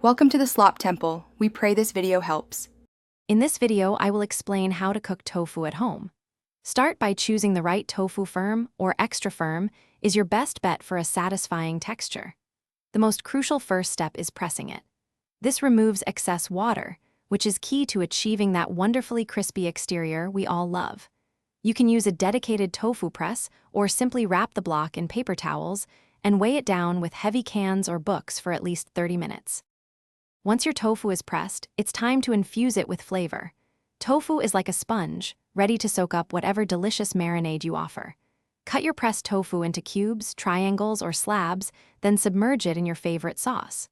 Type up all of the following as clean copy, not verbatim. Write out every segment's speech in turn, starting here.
Welcome to the Slop Temple. We pray this video helps. In this video, I will explain how to cook tofu at home. Start by choosing the right tofu firm or extra firm is your best bet for a satisfying texture. The most crucial first step is pressing it. This removes excess water, which is key to achieving that wonderfully crispy exterior we all love. You can use a dedicated tofu press or simply wrap the block in paper towels and weigh it down with heavy cans or books for at least 30 minutes. Once your tofu is pressed, it's time to infuse it with flavor. Tofu is like a sponge, ready to soak up whatever delicious marinade you offer. Cut your pressed tofu into cubes, triangles, or slabs, then submerge it in your favorite sauce.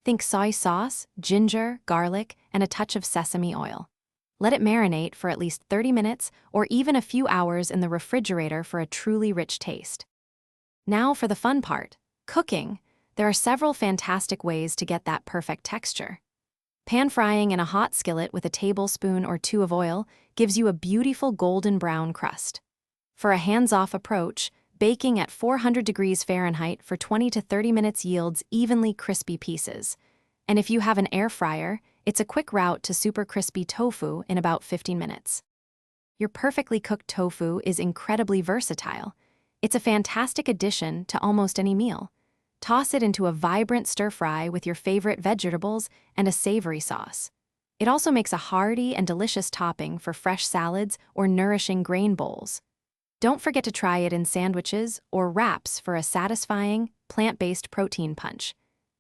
Think soy sauce, ginger, garlic, and a touch of sesame oil. Let it marinate for at least 30 minutes or even a few hours in the refrigerator for a truly rich taste. Now for the fun part, cooking. There are several fantastic ways to get that perfect texture. Pan frying in a hot skillet with a tablespoon or two of oil gives you a beautiful golden brown crust. For a hands-off approach, baking at 400 degrees Fahrenheit for 20 to 30 minutes yields evenly crispy pieces. And if you have an air fryer, it's a quick route to super crispy tofu in about 15 minutes. Your perfectly cooked tofu is incredibly versatile. It's a fantastic addition to almost any meal. Toss it into a vibrant stir-fry with your favorite vegetables and a savory sauce. It also makes a hearty and delicious topping for fresh salads or nourishing grain bowls. Don't forget to try it in sandwiches or wraps for a satisfying, plant-based protein punch.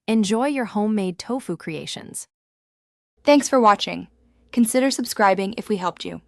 Enjoy your homemade tofu creations. Thanks for watching. Consider subscribing if we helped you.